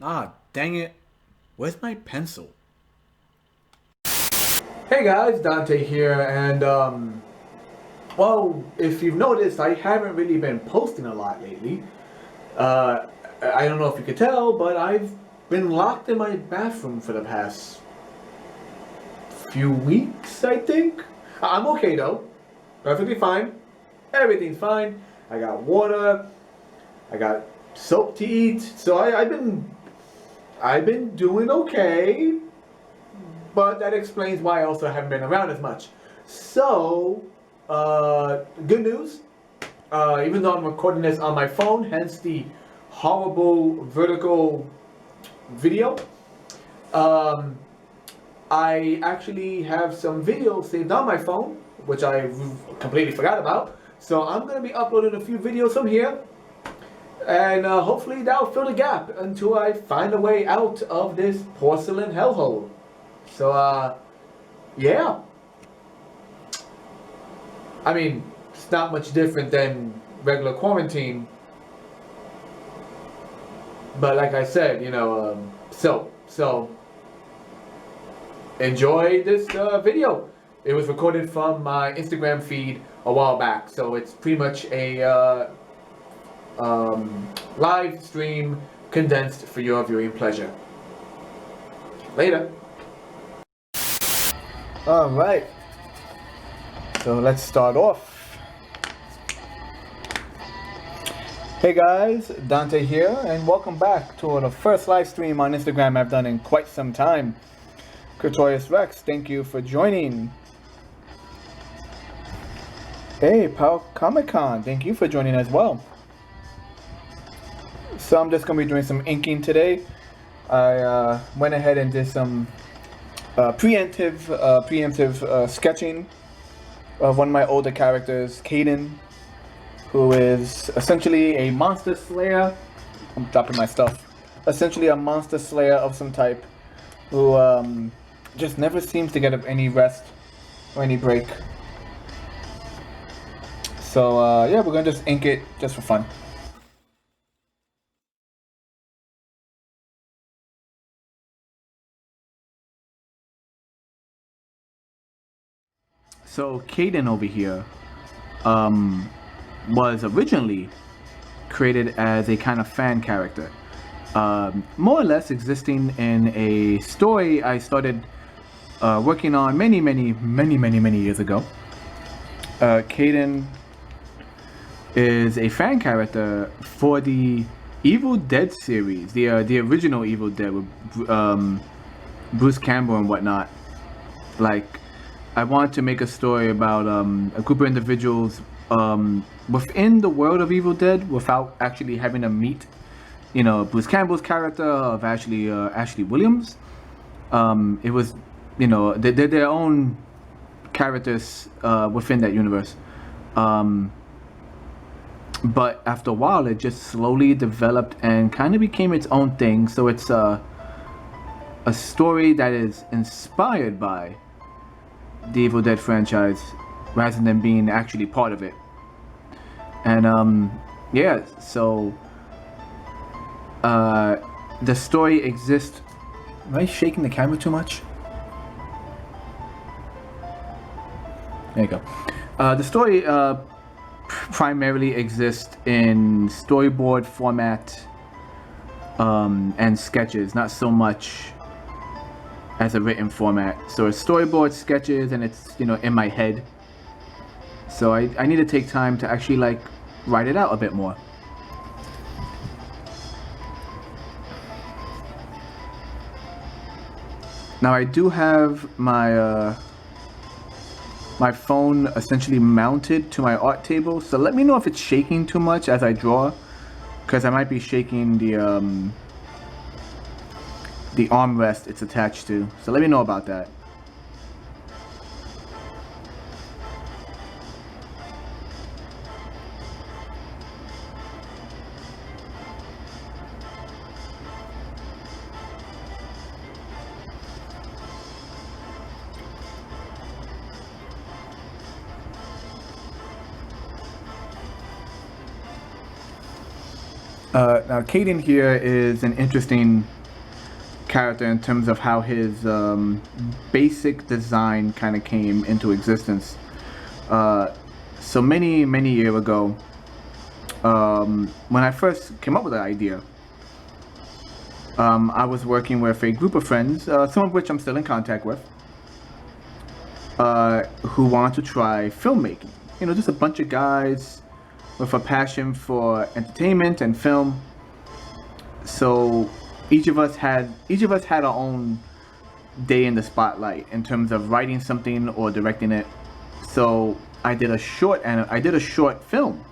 Ah, dang it. Where's my pencil? Hey guys, Dante here, and well, if you've noticed, I haven't really been posting a lot lately. Uh, I don't know if you could tell, but I've been locked in my bathroom for the past few weeks, I think. I'm okay though. Perfectly fine. Everything's fine. I got water. I got soap to eat. So I've been doing okay. But that explains why I also haven't been around as much. So, good news. Even though I'm recording this on my phone, hence the horrible vertical video, um, I actually have some videos saved on my phone, which I completely forgot about. So I'm going to be uploading a few videos from here, and hopefully that'll fill the gap until I find a way out of this porcelain hellhole. So, yeah. I mean, it's not much different than regular quarantine. But like I said, so enjoy this video. It was recorded from my Instagram feed a while back, so it's pretty much a live stream condensed for your viewing pleasure. Later. All right. So let's start off. Hey guys, Dante here, and welcome back to the first live stream on Instagram I've done in quite some time. T.R.I.X, thank you for joining. Hey, Pal Comic Con, thank you for joining as well. So I'm just going to be doing some inking today. I went ahead and did some preemptive sketching of one of my older characters, Kaden, who is essentially a monster slayer. I'm dropping my stuff. Essentially a monster slayer of some type, who just never seems to get any rest or any break. So yeah, we're gonna just ink it just for fun. So Kaden over here was originally created as a kind of fan character, more or less existing in a story I started working on many years ago. Kaden is a fan character for the Evil Dead series, the original Evil Dead with Bruce Campbell and whatnot. Like, I wanted to make a story about a group of individuals within the world of Evil Dead without actually having to meet, Bruce Campbell's character of Ashley Williams. It was, they're their own characters within that universe. But after a while, it just slowly developed and kind of became its own thing. So it's a story that is inspired by the Evil Dead franchise rather than being actually part of it. And yeah, so the story exists. Am I shaking the camera too much? There you go. The story primarily exists in storyboard format and sketches, not so much as a written format. So it's storyboard, sketches, and it's in my head. So I need to take time to actually write it out a bit more. Now I do have my my phone essentially mounted to my art table, so let me know if it's shaking too much as I draw, because I might be shaking the armrest it's attached to. So let me know about that. Now, Kaden here is an interesting character in terms of how his basic design kind of came into existence. So many years ago, when I first came up with the idea, I was working with a group of friends, some of which I'm still in contact with, who want to try filmmaking. You know, just a bunch of guys with a passion for entertainment and film. So each of us had our own day in the spotlight in terms of writing something or directing it. So I did a short film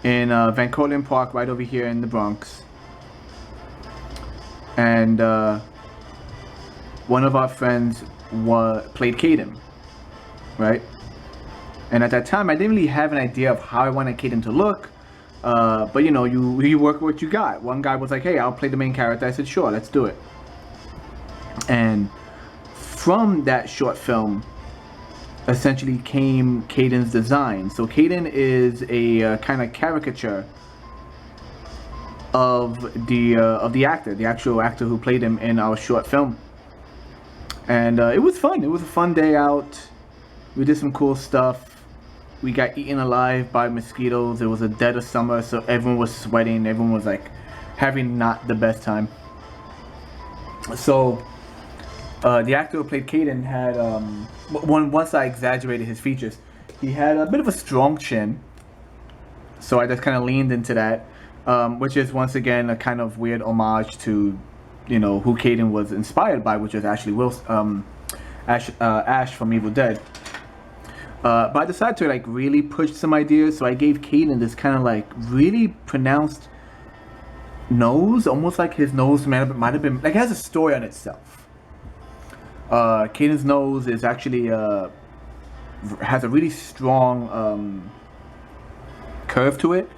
in Van Cortlandt Park, right over here in the Bronx. And one of our friends played Kaden, right? And at that time, I didn't really have an idea of how I wanted Kaden to look. But you know, you work with what you got. One guy was like, "Hey, I'll play the main character." I said, "Sure, let's do it." And from that short film, essentially came Kaden's design. So Kaden is a kind of caricature of the actor, the actual actor who played him in our short film. And it was fun. It was a fun day out. We did some cool stuff. We got eaten alive by mosquitoes. It was a dead of summer, so everyone was sweating. Everyone was like having not the best time. So the actor who played Kaden had once I exaggerated his features, he had a bit of a strong chin. So I just kind of leaned into that, which is once again a kind of weird homage to, you know, who Kaden was inspired by, which is Ashley Wilson, Ash from Evil Dead. But I decided to like really push some ideas, so I gave Kaden this kind of like really pronounced nose, almost like his nose might have been like, it has a story on itself. Kaden's nose is actually has a really strong curve to it,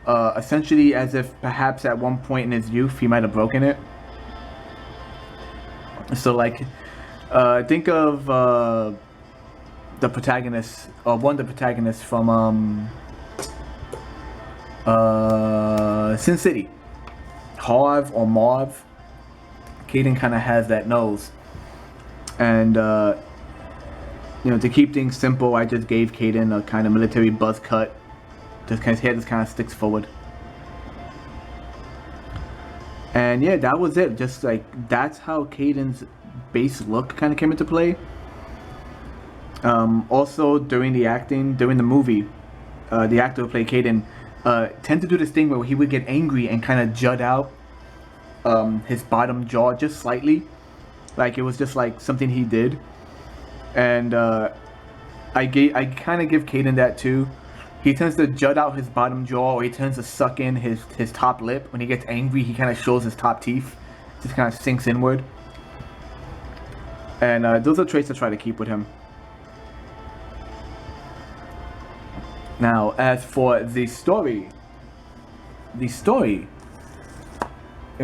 essentially as if perhaps at one point in his youth he might have broken it. So like, think of the protagonist, or one of the protagonists from Sin City, Harv or Marv. Kaden kind of has that nose, and you know, to keep things simple, I just gave Kaden a kind of military buzz cut. Just his head just kind of sticks forward, and yeah, that was it. Just like that's how Kaden's base look kind of came into play. Also, during the movie, the actor who played Kaden tended to do this thing where he would get angry and kind of jut out his bottom jaw just slightly, like it was just like something he did. And I kind of give Kaden that too. He tends to jut out his bottom jaw, or he tends to suck in his top lip. When he gets angry, he kind of shows his top teeth, just kind of sinks inward. And those are traits I try to keep with him. Now, as for the story in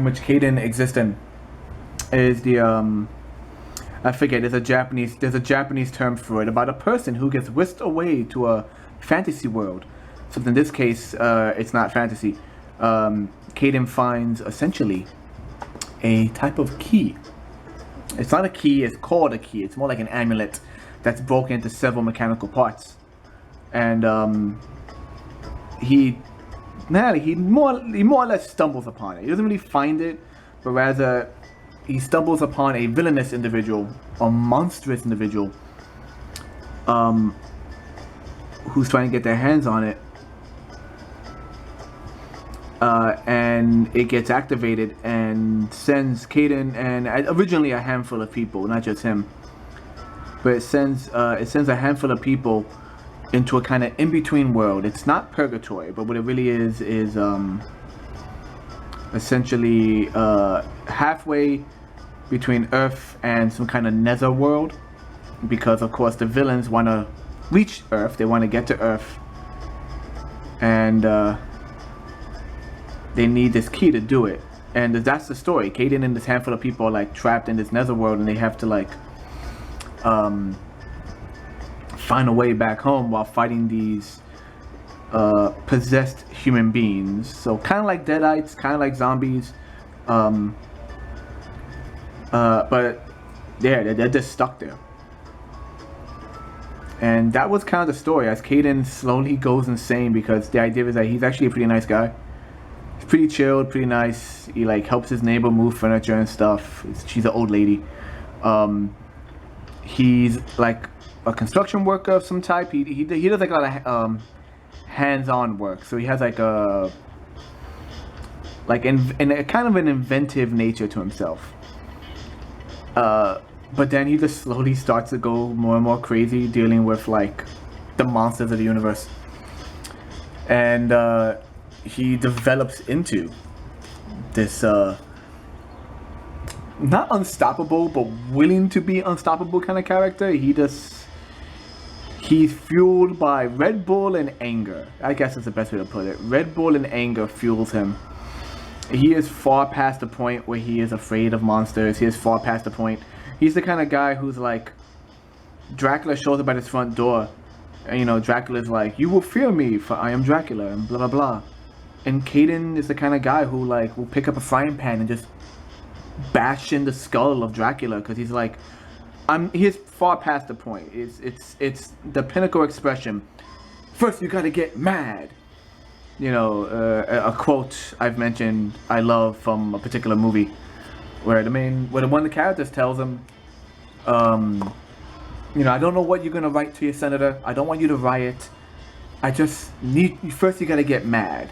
which Kaden exists in is the I forget, there's a Japanese term for it, about a person who gets whisked away to a fantasy world. So in this case, it's not fantasy. Kaden finds essentially a type of key. It's not a key, it's called a key. It's more like an amulet that's broken into several mechanical parts. And he more or less stumbles upon it. He doesn't really find it, but rather he stumbles upon a villainous individual, a monstrous individual, who's trying to get their hands on it. And it gets activated and sends Kaden and originally a handful of people, not just him, but it sends a handful of people into a kind of in-between world. It's not purgatory, but what it really is essentially halfway between Earth and some kind of nether world, because of course the villains want to reach Earth, they want to get to Earth, and they need this key to do it. And that's the story. Kaden and this handful of people are like trapped in this nether world, and they have to like find a way back home while fighting these possessed human beings. So kind of like deadites, kind of like zombies. But yeah, they're just stuck there. And that was kind of the story as Kaden slowly goes insane, because the idea is that he's actually a pretty nice guy. He's pretty chilled, pretty nice. He like helps his neighbor move furniture and stuff. She's an old lady. He's like a construction worker of some type. He does like a lot of hands-on work. So he has like a in a kind of an inventive nature to himself. But then he just slowly starts to go more and more crazy, dealing with like the monsters of the universe. And he develops into this not unstoppable, but willing to be unstoppable kind of character. He's fueled by Red Bull and anger. I guess that's the best way to put it. Red Bull and anger fuels him. He is far past the point where he is afraid of monsters. He is far past the point. He's the kind of guy who's like, Dracula shows up at his front door, and you know, Dracula's like, "You will fear me, for I am Dracula," and blah blah blah. And Kaden is the kind of guy who like will pick up a frying pan and just bash in the skull of Dracula, because he's like, he's far past the point. It's the pinnacle expression. First, you gotta get mad. You know, a quote I've mentioned I love from a particular movie, where one of the characters tells him, you know, "I don't know what you're gonna write to your senator. I don't want you to riot. I just need first. You gotta get mad."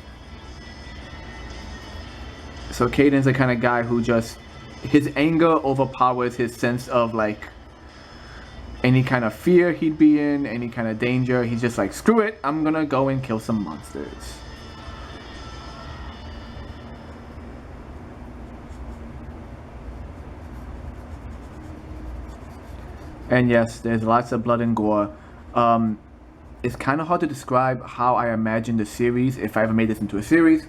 So Kaden's the kind of guy who just, his anger overpowers his sense of like any kind of fear he'd be in, any kind of danger. He's just like, "Screw it, I'm gonna go and kill some monsters." And yes, there's lots of blood and gore. It's kind of hard to describe how I imagine the series, if I ever made this into a series.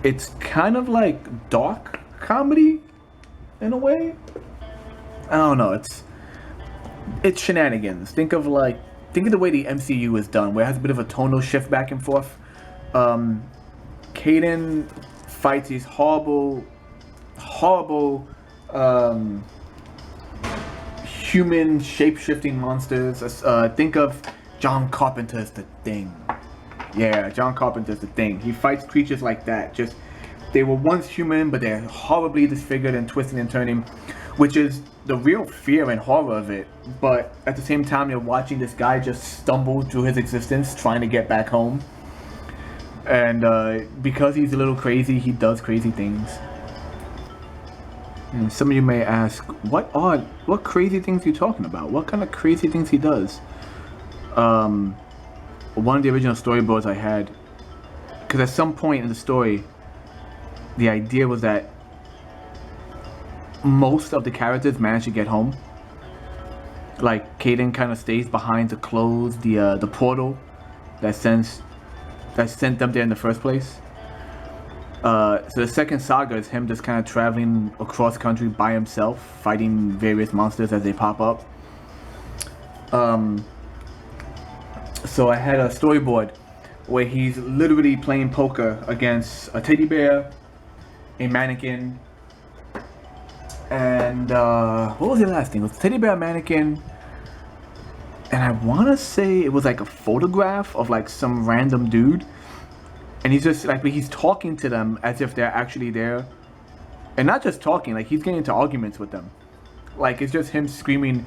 It's kind of like dark comedy in a way. I don't know. It's shenanigans. Think of the way the MCU is done, where it has a bit of a tonal shift back and forth. Kaden fights these horrible human shape-shifting monsters. Think of John Carpenter's The Thing. Yeah, John Carpenter's The Thing. He fights creatures like that. Just, they were once human, but they're horribly disfigured and twisting and turning, which is the real fear and horror of it. But at the same time, you're watching this guy just stumble through his existence trying to get back home. And because he's a little crazy, he does crazy things. And some of you may ask, what crazy things are you talking about? What kind of crazy things he does? One of the original storyboards I had, because at some point in the story, the idea was that most of the characters managed to get home. Like, Kaden kind of stays behind to close the portal that sent them there in the first place. So the second saga is him just kind of traveling across country by himself, fighting various monsters as they pop up. So I had a storyboard where he's literally playing poker against a teddy bear, a mannequin, and what was the last thing? It was a teddy bear, mannequin, and I want to say it was like a photograph of like some random dude. And he's just like, he's talking to them as if they're actually there. And not just talking, like he's getting into arguments with them. Like it's just him screaming,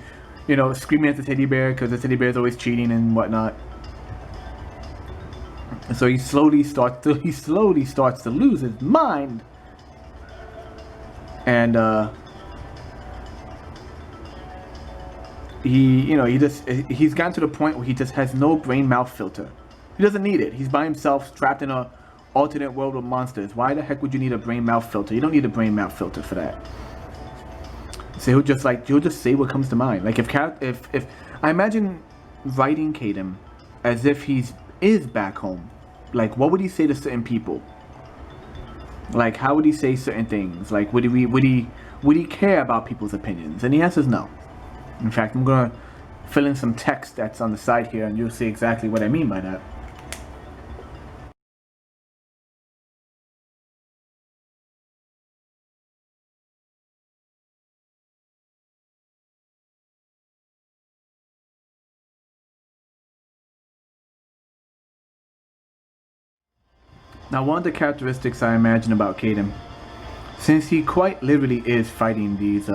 screaming at the teddy bear because the teddy bear is always cheating and whatnot. And so he slowly starts to lose his mind. And he's gotten to the point where he just has no brain mouth filter. He doesn't need it. He's by himself, trapped in a alternate world with monsters. Why the heck would you need a brain mouth filter? You don't need a brain mouth filter for that. So he'll just say what comes to mind. Like if I imagine writing Kaden as if he is back home. Like what would he say to certain people? Like how would he say certain things? Like would he care about people's opinions? And the answer is no. In fact, I'm gonna fill in some text that's on the side here, and you'll see exactly what I mean by that. Now, one of the characteristics I imagine about Kaden, since he quite literally is fighting these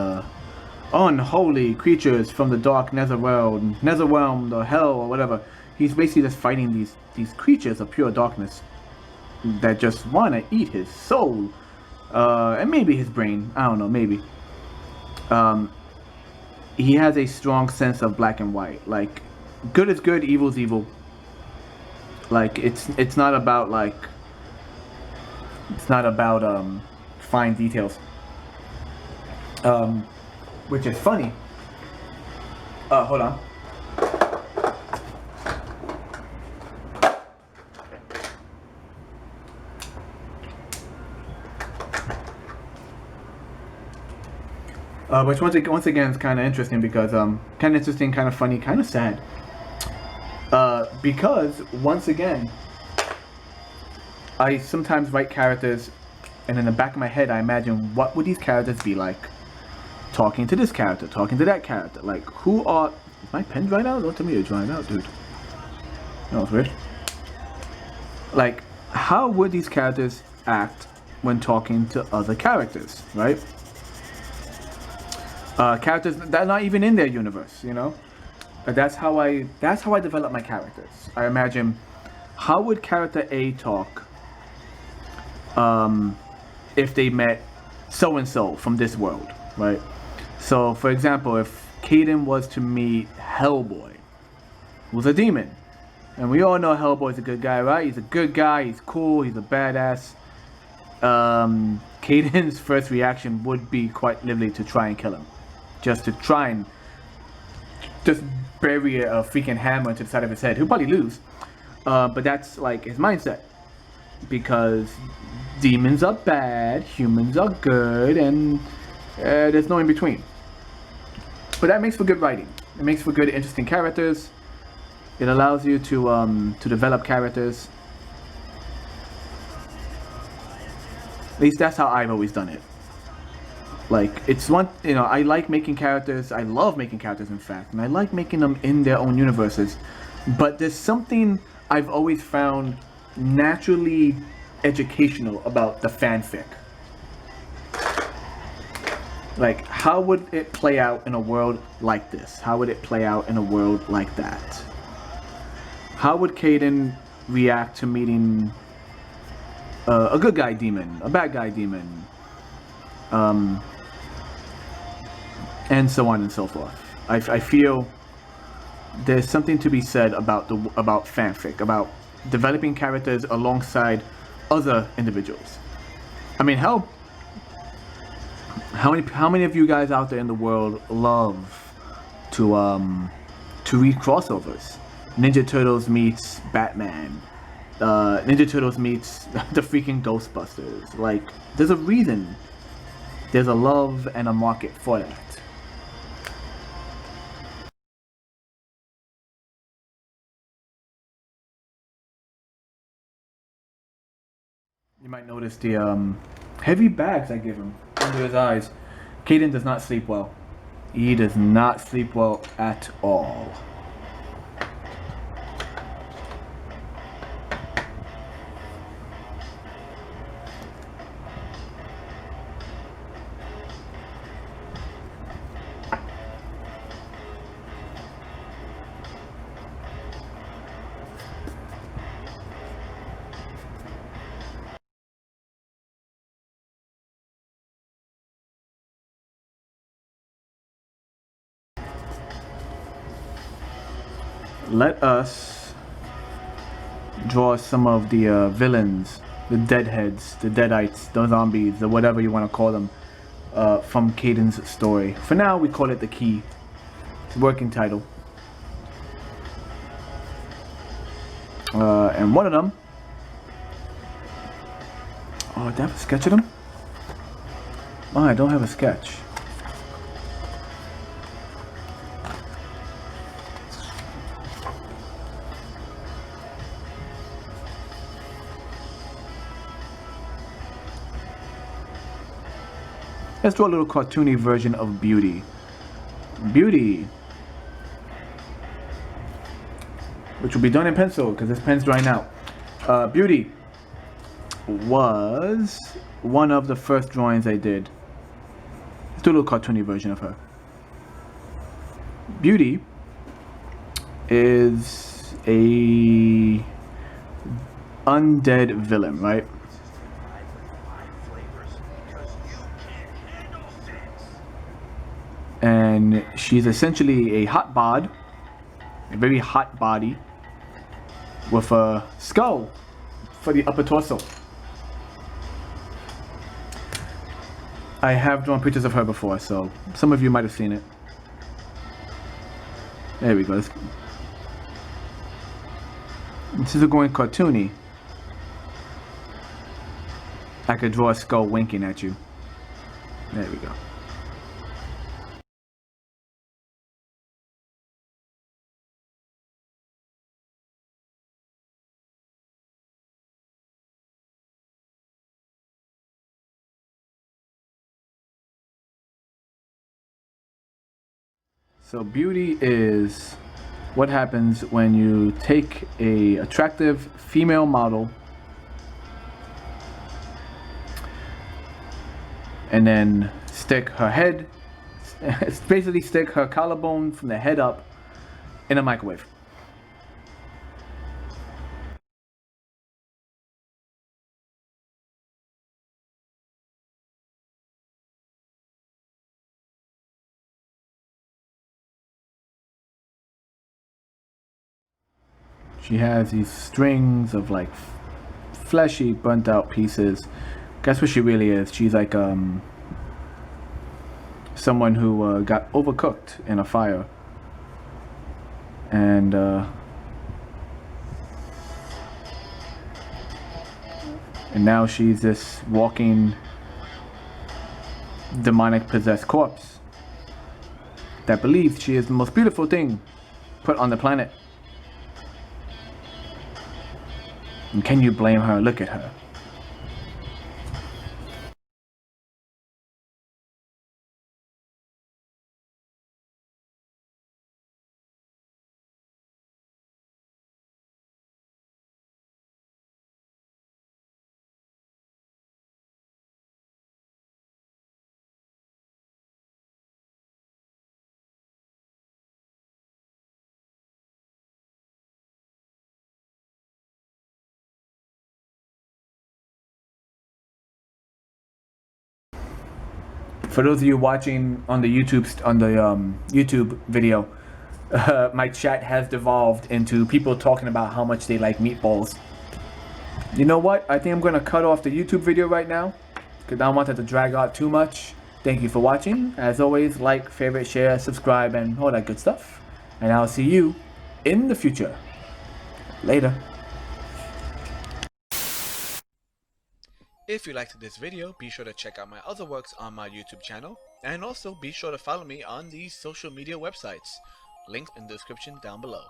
unholy creatures from the dark netherrealm or hell or whatever, he's basically just fighting these creatures of pure darkness that just want to eat his soul, and maybe his brain. I don't know, maybe. He has a strong sense of black and white. Like, good is good, evil is evil. Like, it's not about like. It's not about fine details. Which is funny. Hold on. Which once again is kind of interesting because kind of interesting, kind of funny, kind of sad. Because once again, I sometimes write characters, and in the back of my head, I imagine what would these characters be like, talking to this character, talking to that character. Like, who are? Is my pen dried out? Don't tell me you're drying out, dude. No, it's weird. Like, how would these characters act when talking to other characters, right? Characters that are not even in their universe, you know. That's how I develop my characters. I imagine, how would character A talk if they met so and so from this world, right? So, for example, if Kaden was to meet Hellboy, who's a demon, and we all know Hellboy's a good guy, right? He's a good guy. He's cool. He's a badass. Kaden's first reaction would be quite literally to try and kill him, just to try and just bury a freaking hammer into the side of his head. He'll probably lose, but that's like his mindset, because demons are bad, humans are good, and there's no in between. But that makes for good writing. It makes for good, interesting characters. It allows you to develop characters. At least that's how I've always done it. Like, it's one, you know, I like making characters. I love making characters, in fact, and I like making them in their own universes. But there's something I've always found naturally educational about the fanfic. Like, how would it play out in a world like this? How would it play out in a world like that? How would Kaden react to meeting a good guy demon, a bad guy demon, and so on and so forth? I feel there's something to be said about fanfic, about developing characters alongside other individuals. I mean, how many of you guys out there in the world love to read crossovers? Ninja Turtles meets Batman. Ninja Turtles meets the freaking Ghostbusters. Like, there's a reason. There's a love and a market for that. You might notice the heavy bags I give him under his eyes. Kaden does not sleep well. He does not sleep well at all. Let us draw some of the villains, the deadheads, the deadites, the zombies, the whatever you want to call them, from Kaden's story. For now, we call it The Key. It's a working title. And one of them... Oh, do I have a sketch of them? Oh, I don't have a sketch. Let's draw a little cartoony version of Beauty. Beauty, which will be done in pencil because this pen's drying out. Beauty was one of the first drawings I did. Let's do a little cartoony version of her. Beauty is a undead villain, right? And she's essentially a hot bod, a very hot body with a skull for the upper torso. I have drawn pictures of her before, so some of you might have seen it. There we go. This is going cartoony. I could draw a skull winking at you. There we go. So beauty is what happens when you take a attractive female model and then stick her head, basically stick her collarbone from the head up in a microwave. She has these strings of like fleshy, burnt out pieces. Guess what she really is? She's like someone who got overcooked in a fire, and now she's this walking demonic possessed corpse that believes she is the most beautiful thing put on the planet. And can you blame her? Look at her. For those of you watching on the YouTube video, my chat has devolved into people talking about how much they like meatballs. You know what? I think I'm gonna cut off the YouTube video right now because I don't want it to drag out too much. Thank you for watching. As always, like, favorite, share, subscribe, and all that good stuff. And I'll see you in the future. Later. If you liked this video, be sure to check out my other works on my YouTube channel, and also be sure to follow me on these social media websites, linked in the description down below.